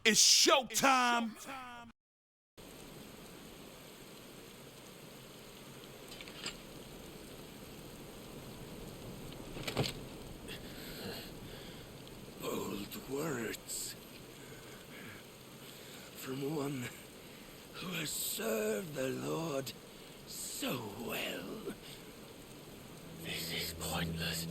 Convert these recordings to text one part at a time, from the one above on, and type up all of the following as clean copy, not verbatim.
It's showtime. Bold words from one who has served the Lord so well. This is pointless.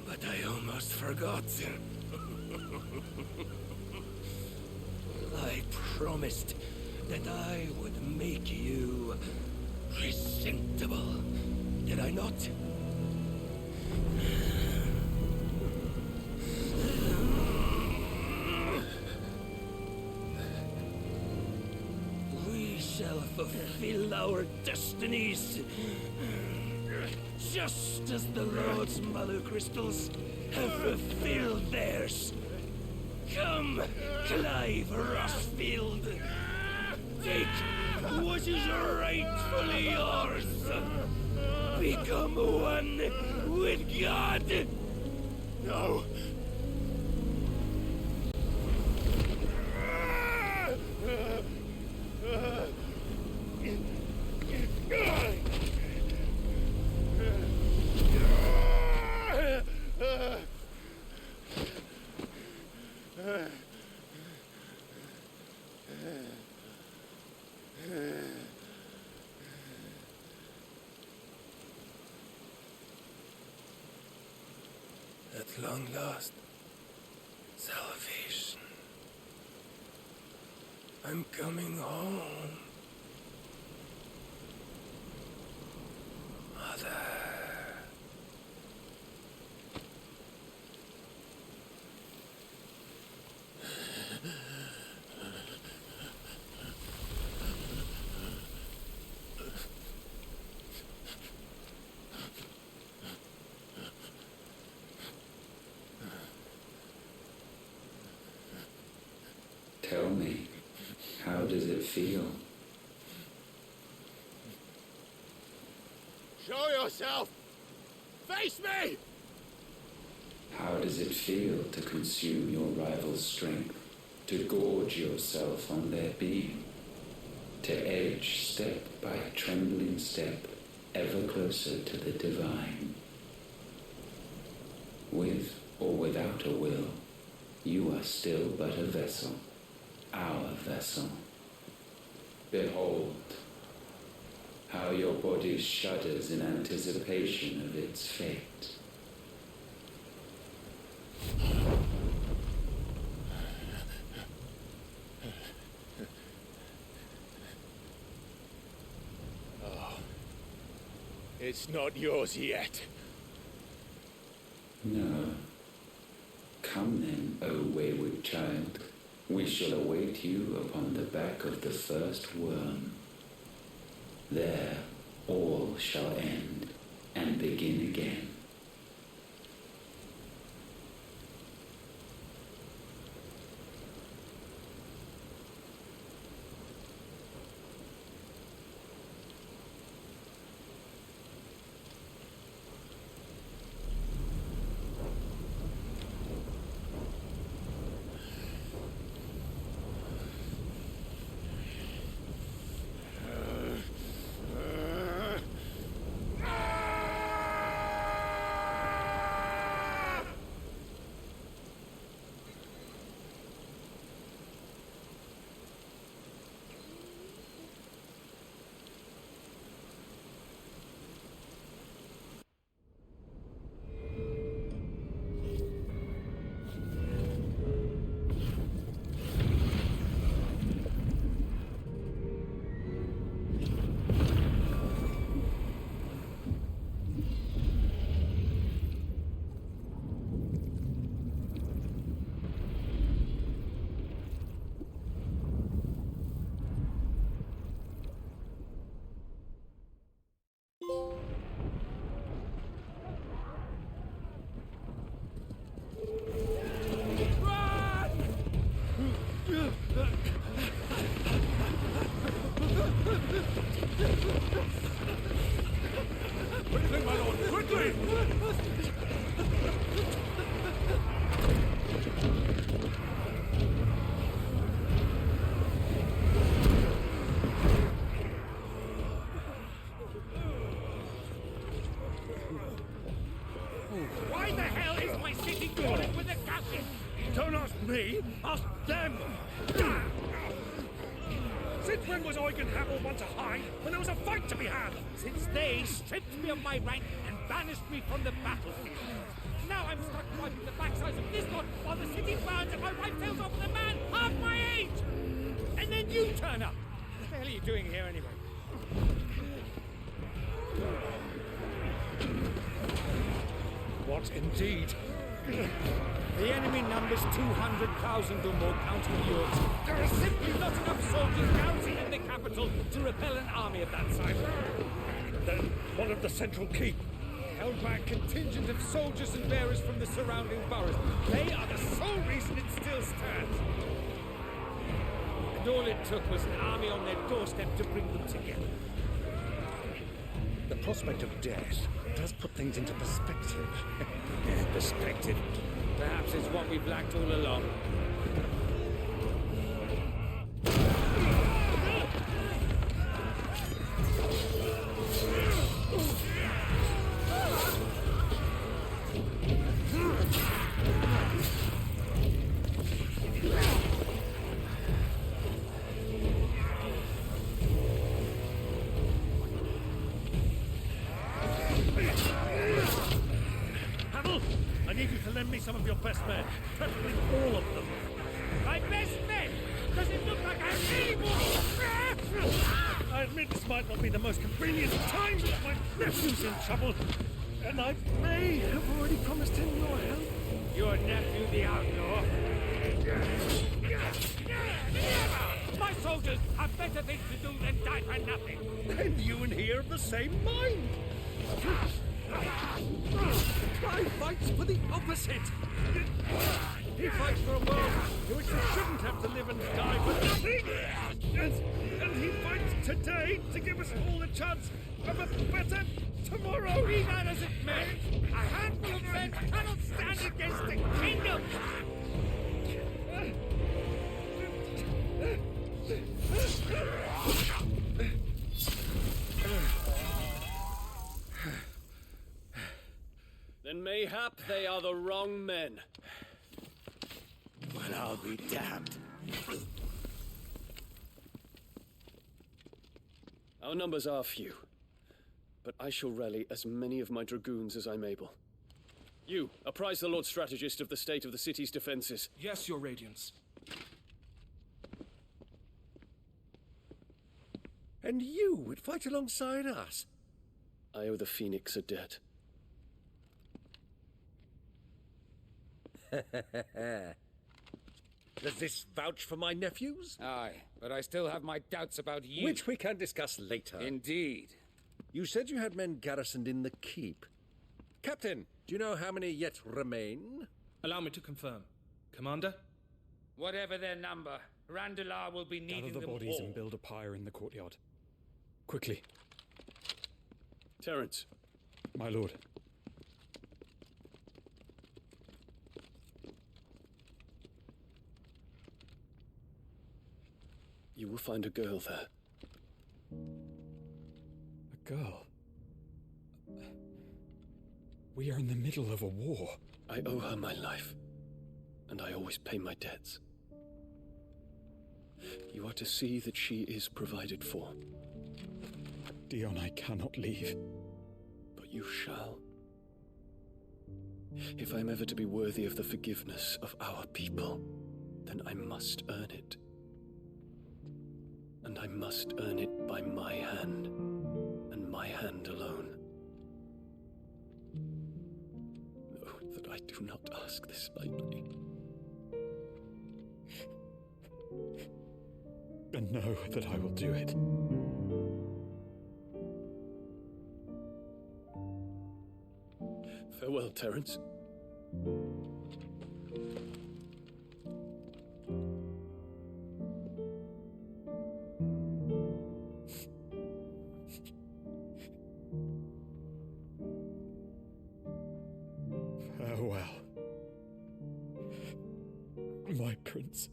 But I almost forgot. I promised that I would make you presentable. Did I not? We shall fulfill our destinies, just as the Lord's Mother Crystals have fulfilled theirs. Come, Clive Rossfield. Take what is rightfully yours. Become one with God. No. At long last, salvation. I'm coming home. Mother. Tell me, how does it feel? Show yourself! Face me! How does it feel to consume your rival's strength, to gorge yourself on their being, to edge step by trembling step ever closer to the divine? With or without a will, you are still but a vessel, our vessel. Behold, how your body shudders in anticipation of its fate. Oh, it's not yours yet. No. Come then, O wayward child. We shall await you upon the back of the first worm. There all shall end and begin again. Why the hell is my city crawling with a captain? Don't ask me, ask them! Since when was Eugen Hamel one to hide when there was a fight to be had? Since they stripped me of my rank and banished me from the battlefield. Now I'm stuck wiping the backsides of this lot while the city burns and my wife tails off with a man half my age! And then you turn up! What the hell are you doing here anyway? What indeed? The enemy numbers 200,000 or more, counting yours. There are simply not enough soldiers garrisoned in the capital to repel an army of that size. Then what of the central keep? Held by a contingent of soldiers and bearers from the surrounding boroughs. They are the sole reason it still stands. And all it took was an army on their doorstep to bring them together. The prospect of death does put things into perspective. Perspective. Perhaps it's what we've lacked all along. I need you to lend me some of your best men, preferably all of them. My best men? Does it look like I really want? I admit this might not be the most convenient time, but my nephew's in trouble, and I may have already promised him your help. Your nephew, the outlaw? Never! My soldiers have better things to do than die for nothing. And you and he are of the same mind. I fights for the opposite. He fights for a world in which we shouldn't have to live and die for nothing. And he fights today to give us all a chance of a better tomorrow. Be that as it may, a handful of men cannot stand against the kingdom. Then mayhap they are the wrong men. Well, I'll be damned. Our numbers are few, but I shall rally as many of my dragoons as I'm able. You, apprise the Lord Strategist of the state of the city's defenses. Yes, Your Radiance. And you would fight alongside us? I owe the Phoenix a debt. Does this vouch for my nephews? Aye, but I still have my doubts about you. Which we can discuss later. Indeed. You said you had men garrisoned in the keep. Captain, do you know how many yet remain? Allow me to confirm. Commander? Whatever their number, Randalar will be needing Gather the them bodies all. and build a pyre in the courtyard. Quickly. Terence. My lord. You will find a girl there. A girl? We are in the middle of a war. I owe her my life, and I always pay my debts. You are to see that she is provided for. Dion, I cannot leave. But you shall. If I'm ever to be worthy of the forgiveness of our people, then I must earn it. And I must earn it by my hand, and my hand alone. Know that I do not ask this lightly. And know that I will do it. Farewell, Terence. Farewell, my prince.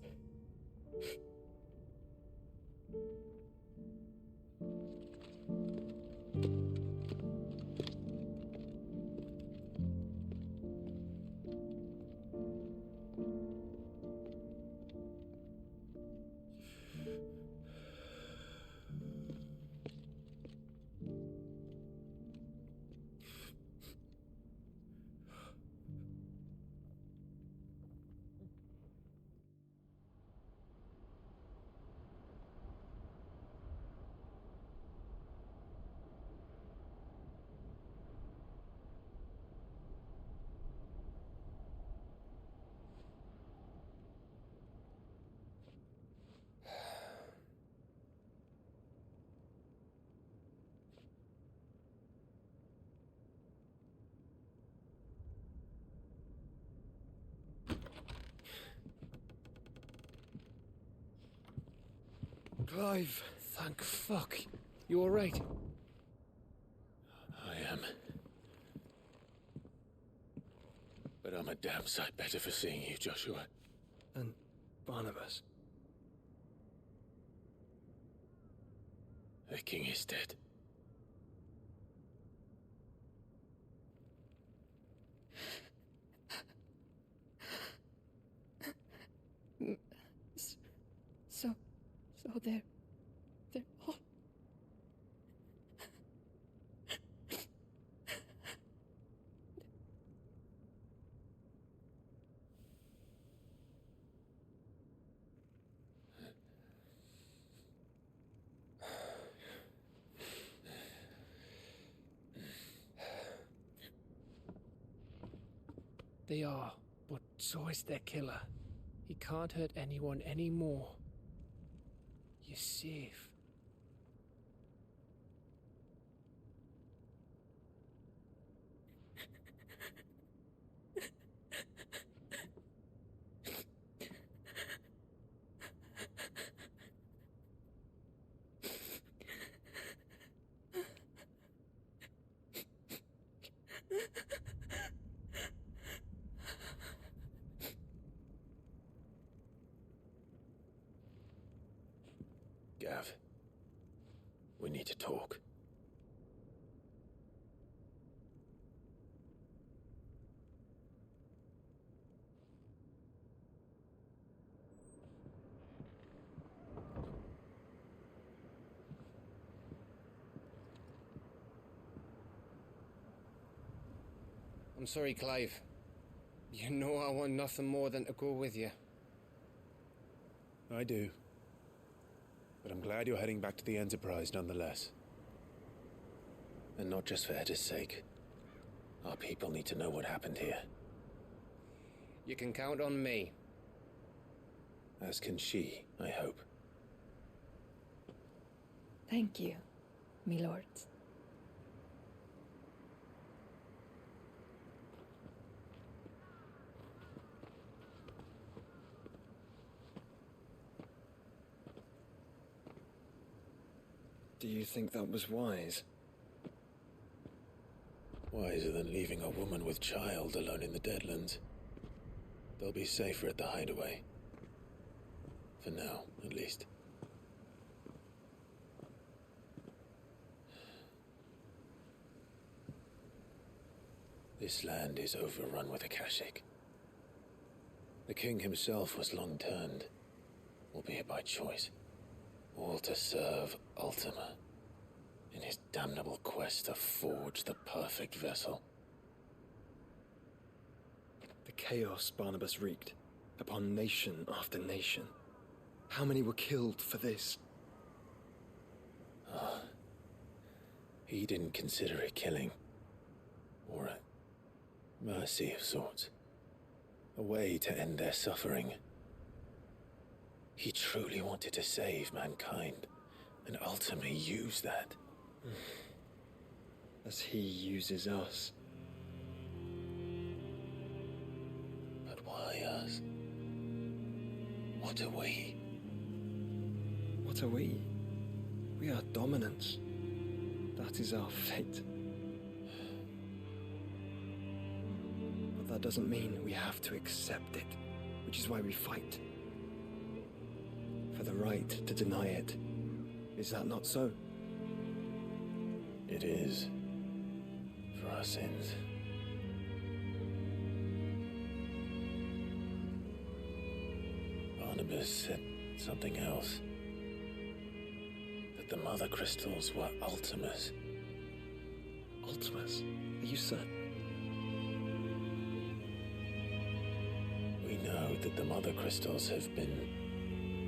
Clive! Thank fuck. You alright? I am. But I'm a damn sight better for seeing you, Joshua. And Barnabas. The king is dead. So they're all... They are, but so is their killer. He can't hurt anyone anymore. You're safe. Gav, we need to talk. I'm sorry, Clive. You know I want nothing more than to go with you. I do. But I'm glad you're heading back to the Enterprise nonetheless. And not just for Edda's sake. Our people need to know what happened here. You can count on me. As can she, I hope. Thank you, my lords. Do you think that was wise? Wiser than leaving a woman with child alone in the Deadlands. They'll be safer at the hideaway. For now, at least. This land is overrun with Akashic. The king himself was long turned, albeit by choice, all to serve Ultima, in his damnable quest to forge the perfect vessel. The chaos Barnabas wreaked upon nation after nation. How many were killed for this? He didn't consider it killing, or a mercy of sorts. A way to end their suffering. He truly wanted to save mankind, and ultimately used that. As he uses us. But why us? What are we? What are we? We are dominance. That is our fate. But that doesn't mean we have to accept it, which is why we fight. For the right to deny it. Is that not so? It is. For our sins. Barnabas said something else. That the Mother Crystals were Ultimas. Ultimas? Are you certain? We know that the Mother Crystals have been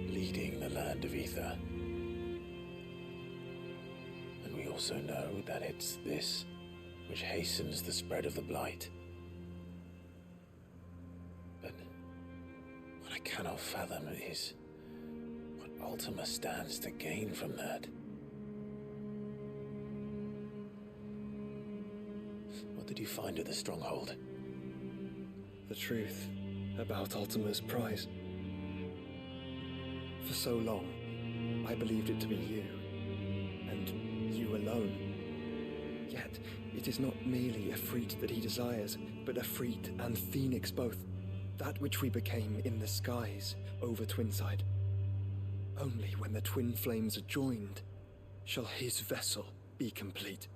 leading the land of Ether. And we also know that it's this which hastens the spread of the Blight. But what I cannot fathom is what Ultima stands to gain from that. What did you find at the Stronghold? The truth about Ultima's prize. For so long, I believed it to be you, and you alone. Yet, it is not merely Efreet that he desires, but Efreet and Phoenix both, that which we became in the skies over Twinside. Only when the twin flames are joined shall his vessel be complete.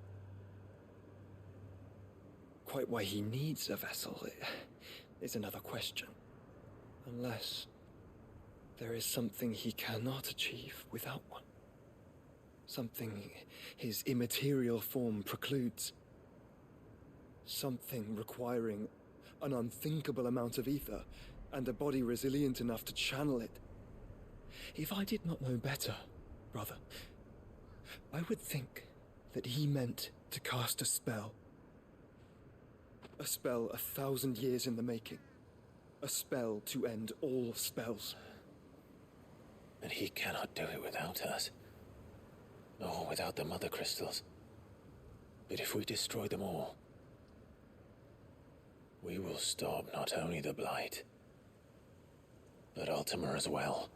Quite why he needs a vessel is another question. Unless there is something he cannot achieve without one. Something his immaterial form precludes. Something requiring an unthinkable amount of ether and a body resilient enough to channel it. If I did not know better, brother, I would think that he meant to cast a spell. A spell 1,000 years in the making. A spell to end all spells. And he cannot do it without us. Nor without the Mother Crystals. But if we destroy them all, we will stop not only the Blight, but Ultima as well.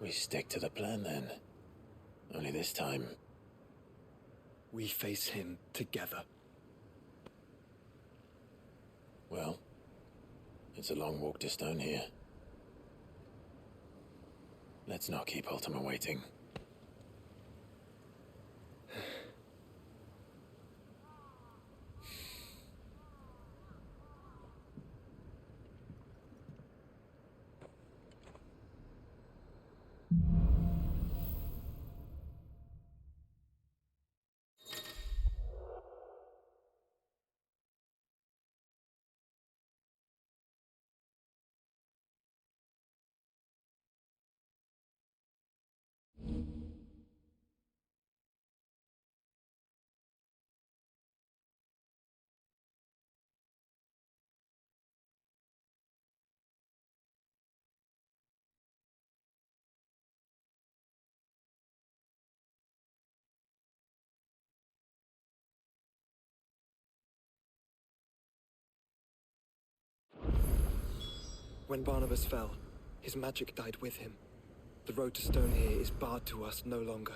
We stick to the plan then. Only this time, we face him together. Well, it's a long walk to Stone here. Let's not keep Ultima waiting. When Barnabas fell, his magic died with him. The road to Stone here is barred to us no longer.